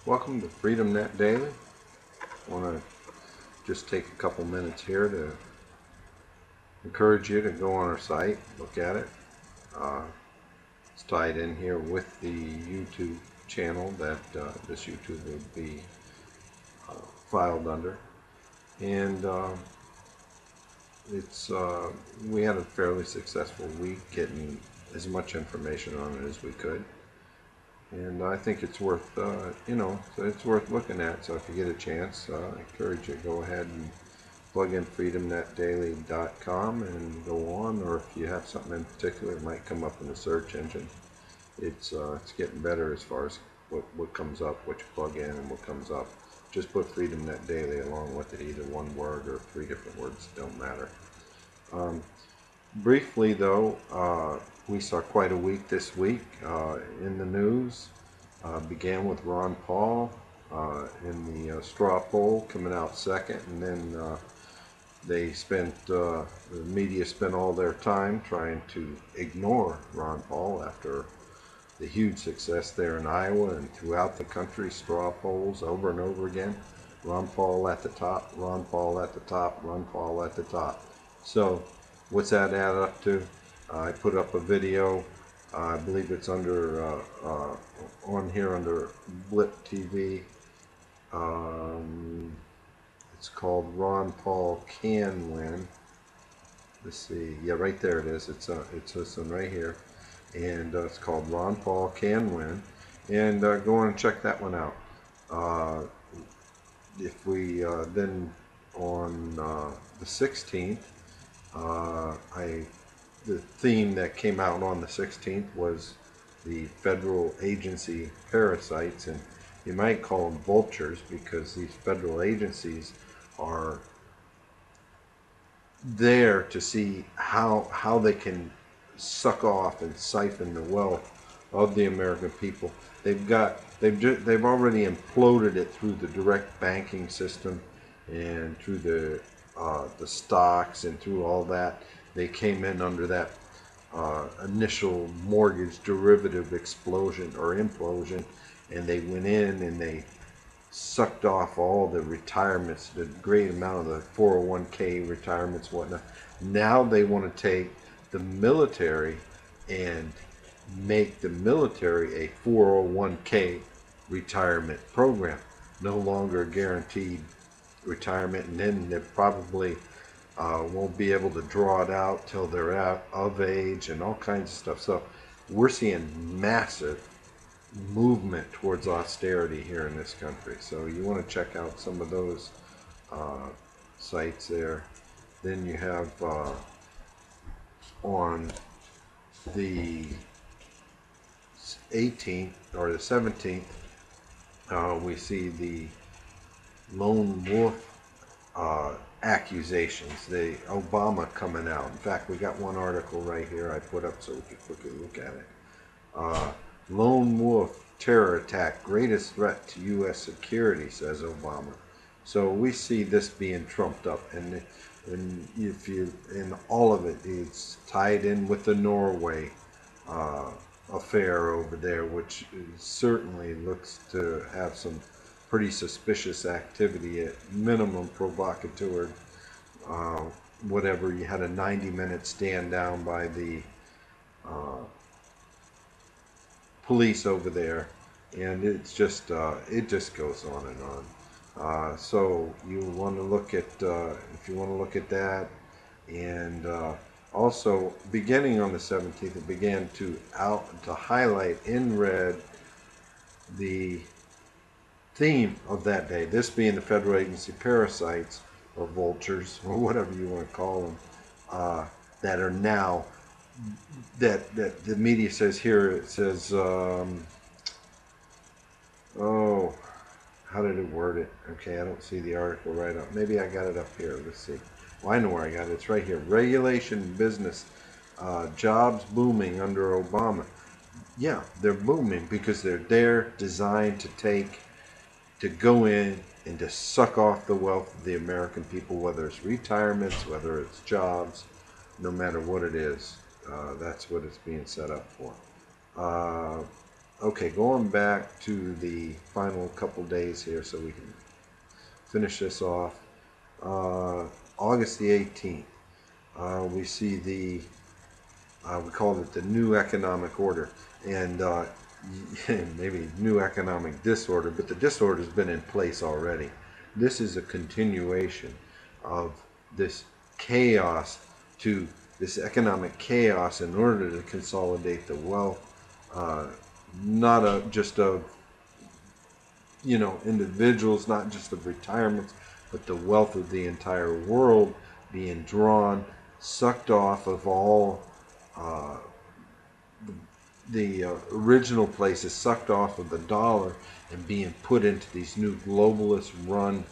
Welcome to Freedom Net Daily. I want to just take a couple minutes here to encourage you to go on our site, look at it. It's tied in here with the YouTube channel that this YouTube would be filed under. And we had a fairly successful week getting as much information on it as we could. And I think it's worth, so it's worth looking at. So if you get a chance, I encourage you to go ahead and plug in freedomnetdaily.com and go on. Or if you have something in particular, it might come up in the search engine. It's getting better as far as what comes up, what you plug in, and what comes up. Just put Freedom Net Daily along with it, either one word or three different words, don't matter. Briefly though, we saw quite a week this week in the news. Began with Ron Paul in the straw poll coming out second, and then the media spent all their time trying to ignore Ron Paul after the huge success there in Iowa and throughout the country. Straw polls over and over again. Ron Paul at the top, Ron Paul at the top, Ron Paul at the top. So what's that add up to? I put up a video. I believe it's under on here under Blip TV. It's called Ron Paul Can Win. Let's see. Yeah, right there it is. It's this one right here, and it's called Ron Paul Can Win. And go on and check that one out. If we then on the 16th, the theme that came out on the 16th was the federal agency parasites, and you might call them vultures because these federal agencies are there to see how they can suck off and siphon the wealth of the American people. They've already imploded it through the direct banking system and through the stocks and through all that. They came in under that initial mortgage derivative explosion or implosion, and they went in and they sucked off all the retirements, the great amount of the 401k retirements, whatnot. Now they want to take the military and make the military a 401k retirement program, no longer guaranteed retirement, and then they probably won't be able to draw it out till they're out of age and all kinds of stuff. So we're seeing massive movement towards austerity here in this country. So you want to check out some of those sites there. Then you have on the 18th or the 17th, we see the lone wolf accusations, the Obama coming out. In fact, we got one article right here I put up so we can quickly look at it. Lone wolf terror attack, greatest threat to U.S. security, says Obama. So we see this being trumped up, and in all of it, it's tied in with the Norway affair over there, which certainly looks to have some pretty suspicious activity, at minimum provocateur. Whatever, you had a 90-minute stand down by the police over there, and it's just it just goes on and on. So you want to look at if you want to look at that, and also beginning on the 17th, it began to highlight in red the theme of that day, this being the federal agency parasites or vultures or whatever you want to call them, that are now that the media says here. It says oh, how did it word it? Okay, I don't see the article right up. Maybe I got it up here. Let's see. Well, I know where I got it. It's right here. Regulation business, jobs booming under Obama. Yeah, they're booming because they're there designed to go in and to suck off the wealth of the American people, whether it's retirements, whether it's jobs, no matter what it is. That's what it's being set up for. Okay, going back to the final couple days here so we can finish this off. August the 18th, we see the, we call it the New Economic Order, and maybe New Economic Disorder, but the disorder has been in place already. This is a continuation of this chaos, to this economic chaos, in order to consolidate the wealth, not just of individuals, not just of retirements, but the wealth of the entire world being drawn, sucked off of all the original places, sucked off of the dollar, and being put into these new globalist run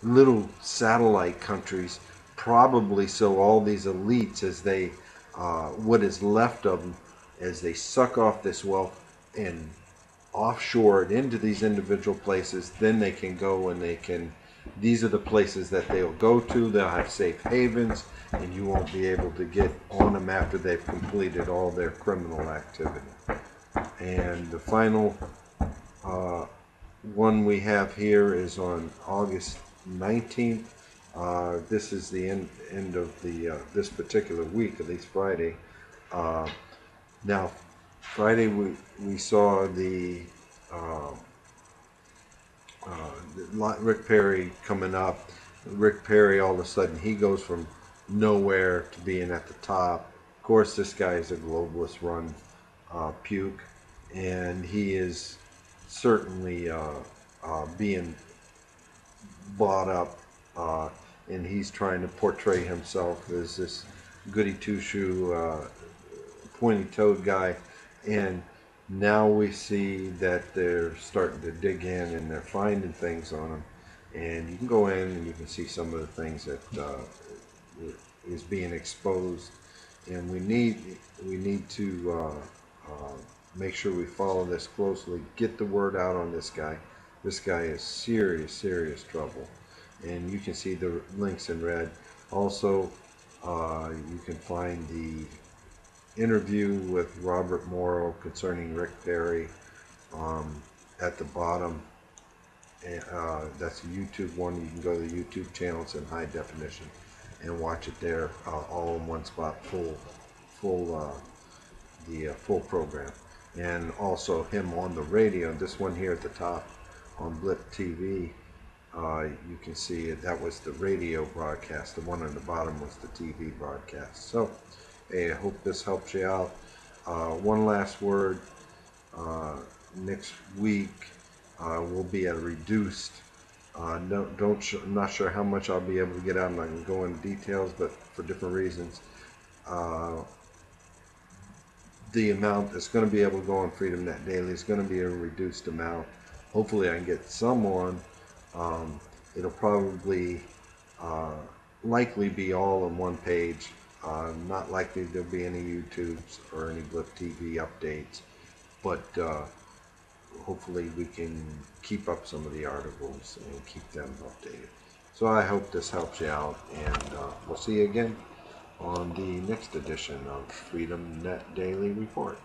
little satellite countries, probably so all these elites, as they what is left of them, as they suck off this wealth and offshore it into these individual places, then they can go and these are the places that they'll go to. They'll have safe havens, and you won't be able to get on them after they've completed all their criminal activity. And the final one we have here is on August 19th. This is the end of the this particular week, at least Friday. Now, Friday we saw the Rick Perry coming up. Rick Perry, all of a sudden, he goes from nowhere to being at the top. Of course, this guy is a globalist run puke, and he is certainly being bought up, and he's trying to portray himself as this goody two-shoe, pointy-toed guy. And now we see that they're starting to dig in, and they're finding things on him. And you can go in and you can see some of the things that is being exposed. And we need to make sure we follow this closely, get the word out on this guy. This guy is serious trouble. And you can see the links in red. Also, you can find the interview with Robert Morrow concerning Rick Perry at the bottom. That's a YouTube one. You can go to the YouTube channel. It's in high definition and watch it there, all in one spot, full program. And also him on the radio. This one here at the top on Blip TV, you can see it. That was the radio broadcast. The one on the bottom was the TV broadcast. So, hey, I hope this helps you out. One last word. Next week we'll be at a reduced. I'm not sure how much I'll be able to get out. I'm not going to go into details, but for different reasons. The amount that's going to be able to go on Freedom Net Daily is going to be a reduced amount. Hopefully I can get someone. It'll probably likely be all on one page. Not likely there'll be any YouTubes or any Blip TV updates, but hopefully we can keep up some of the articles and keep them updated. So I hope this helps you out, and we'll see you again on the next edition of Freedom Net Daily Report.